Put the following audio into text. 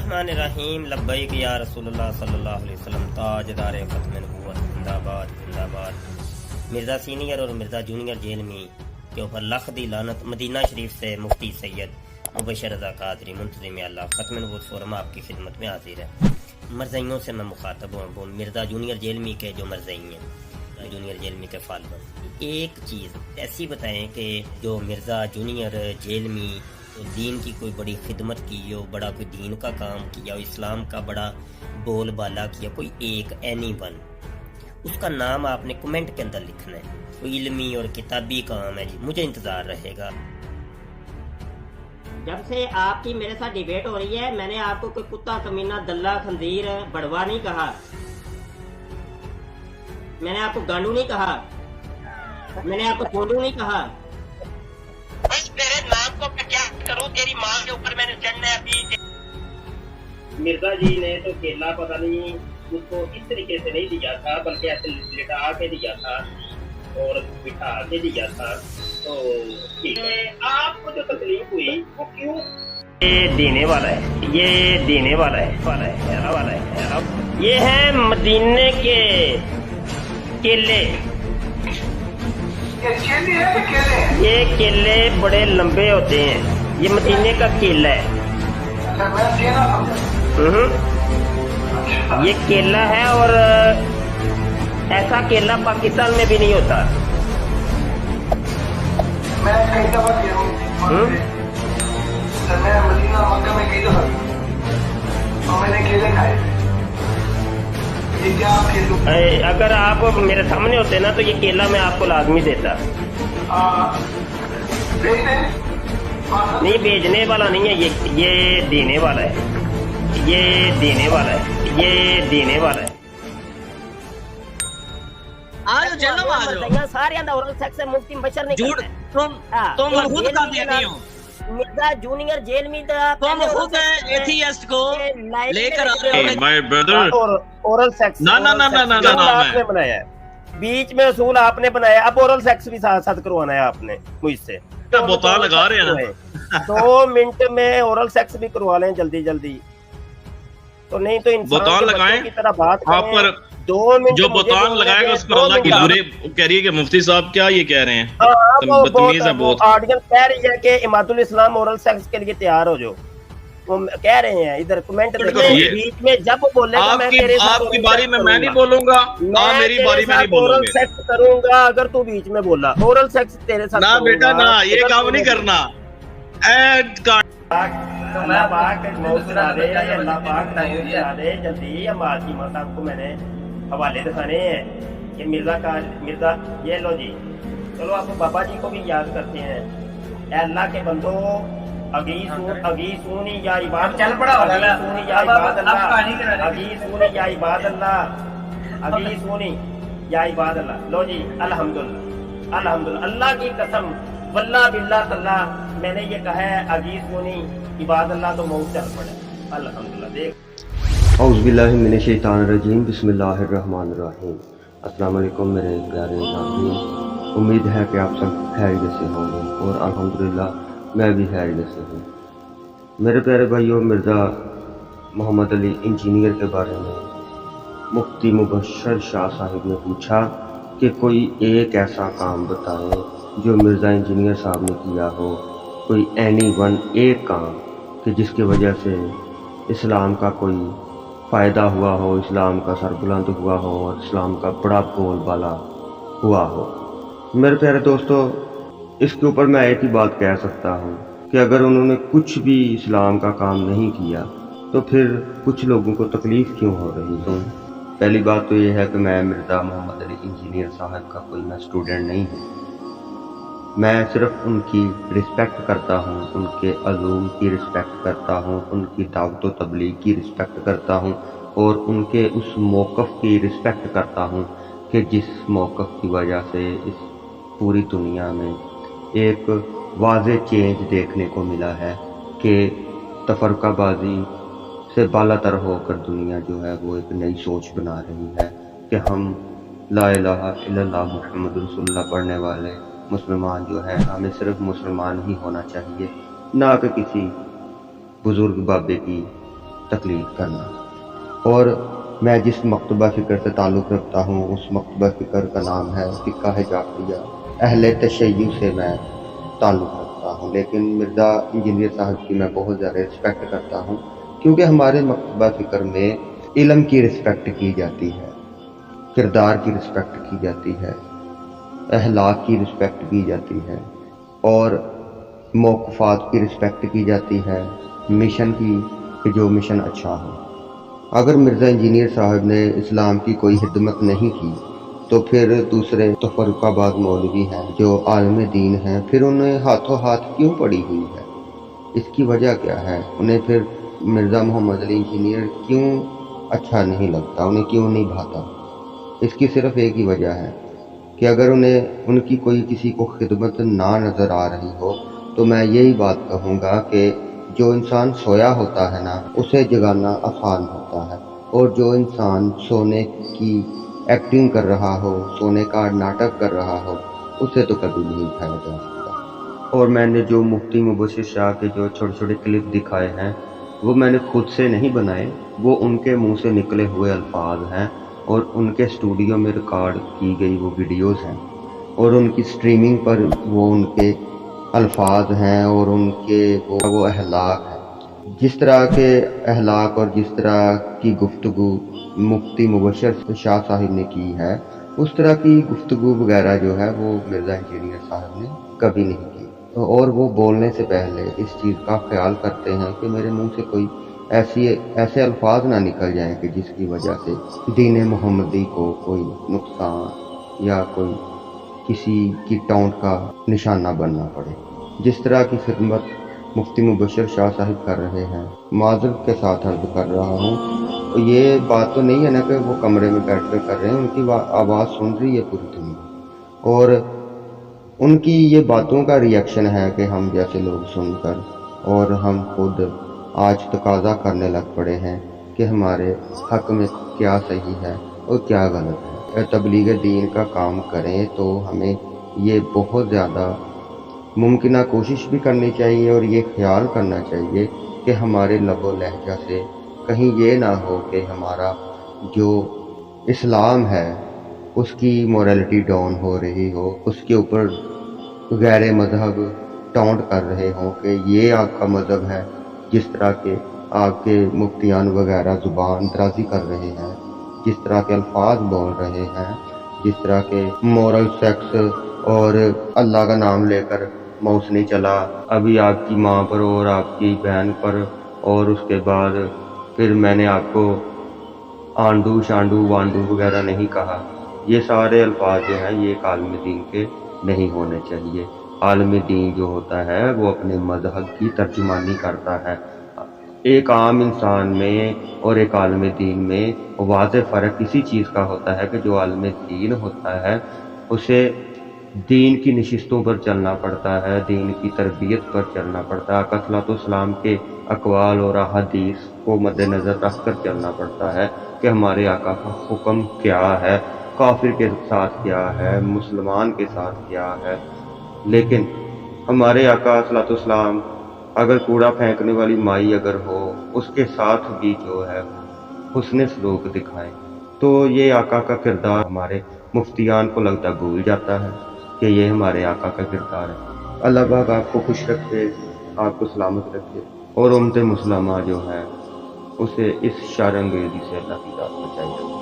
बिस्मिल्लाहिर्रहमानिर्रहीम लब्बैक या रसूलुल्लाह सल्लल्लाहु अलैहि वसल्लम ताजदार ख़त्म नबूवत जिंदाबाद जिंदाबाद। मिर्ज़ा सीनियर और मिर्ज़ा जूनियर जेल में के ऊपर लख दी लानत। मदीना शरीफ से मुफ्ती सैयद मुबशर रज़ा कादरी मुंतज़िम अल्लाह ख़त्म नबूवत फोरम आपकी खिदमत में हाजिर है। मरज़इयों से मैं मुखातब हूँ, मिर्ज़ा जूनियर जेल में के जो मरज़ई हैं, जूनियर जेल में के फॉलोअर, एक चीज़ ऐसी बताएं कि जो मिर्ज़ा जूनियर जेल में तो दीन की कोई बड़ी खिदमत की हो, बड़ा कोई दीन का काम किया हो, इस्लाम का बड़ा बोल बाला किया, कोई एक एनी वन, उसका नाम आपने कमेंट के अंदर लिखना है। कोई इल्मी और किताबी काम है जी, मुझे इंतज़ार रहेगा। जब से आपकी मेरे साथ डिबेट हो रही है, मैंने आपको कोई कुत्ता कमीना दल्ला खंजीर बड़वा नहीं कहा, मैंने आपको गांडू नहीं कहा, मैंने आपको फोडू नहीं कहा। बस तेरे नाम को मैं क्या करूं, तेरी माँ के ऊपर मैंने चढ़ना है अभी। मिर्जा जी ने तो केला पता नहीं उसको इस तरीके से नहीं दिया था, बल्कि ऐसे लिटा के दिया था और बिठा के दिया था। तो ठीक है, आपको जो तकलीफ हुई वो क्यों? ये देने वाला है, ये देने वाला है, वाला है। अब ये है मदीने के केले, ये केले बड़े लंबे होते हैं, ये मदीने का केला है। ये केला है और ऐसा केला पाकिस्तान में भी नहीं होता। मैं कई दफा गया हूँ, मैं मदीना मक्का में गई दफा और मैंने केले खाए। ये क्या आप खेलूं? अगर आप मेरे सामने होते ना तो ये केला मैं आपको लाजमी देता। नहीं, बेचने वाला नहीं है, ये देने वाला है, ये देने वाला है, ये देने वाला है। सारे ओरल सेक्स मुफ्ती बशर नहीं झूठ, तुम खुद का कहती हो। मिर्जा जूनियर जेल में तुम खुद एथियस्ट को लेकर आ रहे हो। माय ब्रदर, ओरल सेक्स ना आपने बनाया है, बीच में असूल आपने बनाया, अब ओरल सेक्स भी साथ साथ करवाना है आपने मुझसे। बोतल लगा रहे हैं ना। 2 मिनट में ओरल सेक्स भी करवा लें जल्दी जल्दी, तो नहीं तो इंसान बोतल लगाएं की तरह बात आप पर। 2 मिनट जो बोतल लगाएगा उस पर अल्लाह की बुरी कह रही है कि मुफ्ती साहब क्या ये कह रहे हैं, बदतमीज है बहुत। ऑडियंस कह रही है कि इमादुल इस्लाम ओरल सेक्स के लिए तैयार हो जाओ, वो कह रहे हैं इधर कमेंट देखिए। बीच में जब बोलेगा मैं तेरे साथ आपकी बारी में मैं नहीं बोलूंगा, आप मेरी बारी में नहीं बोलोगे। ओरल सेक्स करूंगा अगर तू बीच में बोला, ओरल सेक्स तेरे साथ ना बेटा ना, ये काम नहीं करना। अल्लाह पाक मौत करा दे, अल्लाह पाक मौत करा दे जल्दी। अम्माद की माता आपको मैंने हवाले दिखाने हैं। ये मिर्जा ये लो जी, चलो आप बाबा जी को भी याद करते हैं। अल्लाह के बंदो, अगीसूनी या इबाद, चल पड़ा अगीसूनी या इबाद अल्लाह, अगीसूनी या इबाद अल्लाह, अगीसूनी या इबाद अल्लाह। लो जी, अल्हम्दुलिल्लाह अल्हम्दुलिल्लाह, अल्लाह की कसम वल्लाह बिल्लाह तल्लाह मैंने ये कहा है अगीसूनी इबाद अल्लाह, तो मौत चल पड़े। अल्हम्दुलिल्लाह। देख औज़ुबिल्लाहि मिनश शैतानिर रजीम, बिस्मिल्लाहिर्रहमानिर्रहीम। अस्सलाम वालेकुम मेरे प्यारे नाज़रीन, उम्मीद है कि आप सब खैरियत से होंगे और अल्हम्दुलिल्लाह मैं भी खैरियत से हूँ। मेरे प्यारे भाइयों, मिर्ज़ा मोहम्मद अली इंजीनियर के बारे में मुफ्ती मुबशर शाह साहिब ने पूछा कि कोई एक ऐसा काम बताएं जो मिर्ज़ा इंजीनियर साहब ने किया हो, कोई एनी वन एक काम कि जिसकी वजह से इस्लाम का कोई फ़ायदा हुआ हो, इस्लाम का सरबुलंद हुआ हो और इस्लाम का बड़ा बोलबाला हुआ हो। मेरे प्यारे दोस्तों, इसके ऊपर मैं एक ही बात कह सकता हूँ कि अगर उन्होंने कुछ भी इस्लाम का काम नहीं किया तो फिर कुछ लोगों को तकलीफ़ क्यों हो रही है। पहली बात तो ये है कि मैं मिर्ज़ा मोहम्मद अली इंजीनियर साहब का कोई मैं स्टूडेंट नहीं हूँ, मैं सिर्फ उनकी रिस्पेक्ट करता हूँ, उनके अज़ूम की रिस्पेक्ट करता हूँ, उनकी दावत व तबलीग की रिस्पेक्ट करता हूँ और उनके उस मौक़िफ़ की रिस्पेक्ट करता हूँ कि जिस मौक़िफ़ की वजह से इस पूरी दुनिया में एक वाज़े चेंज देखने को मिला है कि तफरकाबाजी से बालातर होकर दुनिया जो है वो एक नई सोच बना रही है कि हम ला इलाहा इल्लल्लाह मुहम्मदुर रसूलुल्लाह पढ़ने वाले मुसलमान जो है हमें सिर्फ मुसलमान ही होना चाहिए, ना कि किसी बुज़ुर्ग बाबे की تقلید کرنا۔ اور میں جس مکتبہ فکر سے تعلق رکھتا ہوں اس مکتبہ فکر کا نام ہے فقہ جعفریہ۔ اہل تشیع سے میں تعلق رکھتا ہوں، لیکن مرزا انجینئر صاحب کی میں بہت زیادہ رسپیکٹ کرتا ہوں، کیونکہ ہمارے مکتبہ فکر میں علم کی رسپیکٹ کی جاتی ہے، کردار کی رسپیکٹ کی جاتی ہے، اخلاق کی رسپیکٹ کی جاتی ہے، اور موقفات کی رسپیکٹ کی جاتی ہے، مشن کی کہ جو مشن اچھا ہو۔ اگر مرزا انجینئر صاحب نے اسلام کی کوئی خدمت نہیں کی تو پھر دوسرے تفرقہ باز مولوی ہیں جو عالم دین ہیں، پھر انہیں ہاتھوں ہاتھ کیوں پڑی ہوئی ہے؟ اس کی وجہ کیا ہے؟ انہیں پھر مرزا محمد علی انجینئر کیوں اچھا نہیں لگتا، انہیں کیوں نہیں بھاتا؟ اس کی صرف ایک ہی وجہ ہے کہ اگر انہیں ان کی کوئی کسی کو خدمت نہ نظر آ رہی ہو تو میں یہی بات کہوں گا کہ جو انسان سویا ہوتا ہے نا اسے جگانا آسان ہوتا ہے، اور جو انسان سونے کی ایکٹنگ کر رہا ہو، سونے کا ناٹک کر رہا ہو، اسے تو کبھی نہیں اٹھایا جا سکتا۔ اور میں نے جو مفتی مبشر شاہ کے جو چھوٹے چھوٹے کلپ دکھائے ہیں وہ میں نے خود سے نہیں بنائے، وہ ان کے منہ سے نکلے ہوئے الفاظ ہیں اور ان کے اسٹوڈیو میں ریکارڈ کی گئی وہ ویڈیوز ہیں، اور ان کی سٹریمنگ پر وہ ان کے الفاظ ہیں اور ان کے وہ اخلاق ہیں۔ جس طرح کے اخلاق اور جس طرح کی گفتگو مفتی مبشر شاہ صاحب نے کی ہے، اس طرح کی گفتگو وغیرہ جو ہے وہ مرزا انجینئر صاحب نے کبھی نہیں کی، اور وہ بولنے سے پہلے اس چیز کا خیال کرتے ہیں کہ میرے منہ سے کوئی ایسے الفاظ نہ نکل جائیں کہ جس کی وجہ سے دین محمدی کو کوئی نقصان یا کوئی کسی کی ٹاؤنٹ کا نشانہ بننا پڑے۔ جس طرح کی خدمت مفتی مبشر شاہ صاحب کر رہے ہیں، معذرت کے ساتھ عرض کر رہا ہوں، یہ بات تو نہیں ہے نا کہ وہ کمرے میں بیٹھ کر کر رہے ہیں، ان کی آواز سن رہی ہے پوری دنیا، اور ان کی یہ باتوں کا ریئیکشن ہے کہ ہم جیسے لوگ سن کر اور ہم خود آج تقاضا کرنے لگ پڑے ہیں کہ ہمارے حق میں کیا صحیح ہے اور کیا غلط ہے۔ تبلیغ دین کا کام کریں تو ہمیں یہ بہت زیادہ ممکنہ کوشش بھی کرنی چاہیے اور یہ خیال کرنا چاہیے کہ ہمارے لب و لہجہ سے کہیں یہ نہ ہو کہ ہمارا جو اسلام ہے اس کی مورالٹی ڈاؤن ہو رہی ہو، اس کے اوپر غیر مذہب ٹاؤنٹ کر رہے ہوں کہ یہ آپ کا مذہب ہے، جس طرح کے آپ کے مفتیان وغیرہ زبان درازی کر رہے ہیں، جس طرح کے الفاظ بول رہے ہیں، جس طرح کے مورل سیکس اور اللہ کا نام لے کر ماؤس نہیں چلا، ابھی آپ کی ماں پر اور آپ کی بہن پر، اور اس کے بعد پھر میں نے آپ کو آنڈو شانڈو وانڈو وغیرہ نہیں کہا، یہ سارے الفاظ جو ہیں یہ عالم دین کے نہیں ہونے چاہیے۔ عالم دین جو ہوتا ہے وہ اپنے مذہب کی ترجمانی کرتا ہے۔ ایک عام انسان میں اور ایک عالم دین میں واضح فرق اسی چیز کا ہوتا ہے کہ جو عالم دین ہوتا ہے اسے دین کی نشستوں پر چلنا پڑتا ہے، دین کی تربیت پر چلنا پڑتا ہے، آقا صلی اللہ علیہ وسلم کے اقوال اور احادیث کو مد نظر رکھ کر چلنا پڑتا ہے کہ ہمارے آقا کا حکم کیا ہے، کافر کے ساتھ کیا ہے، مسلمان کے ساتھ کیا ہے۔ لیکن ہمارے آقا صلی اللہ علیہ وسلم اگر کوڑا پھینکنے والی مائی اگر ہو اس کے ساتھ بھی جو ہے حسن سلوک دکھائیں، تو یہ آقا کا کردار ہمارے مفتیان کو لگتا بھول جاتا ہے کہ یہ ہمارے آقا کا کردار ہے۔ اللہ پاک آپ کو خوش رکھے، آپ کو سلامت رکھے، اور امت مسلمہ جو ہے اسے اس شر انگیزی سے اللہ کی ذات بچائی رکھے۔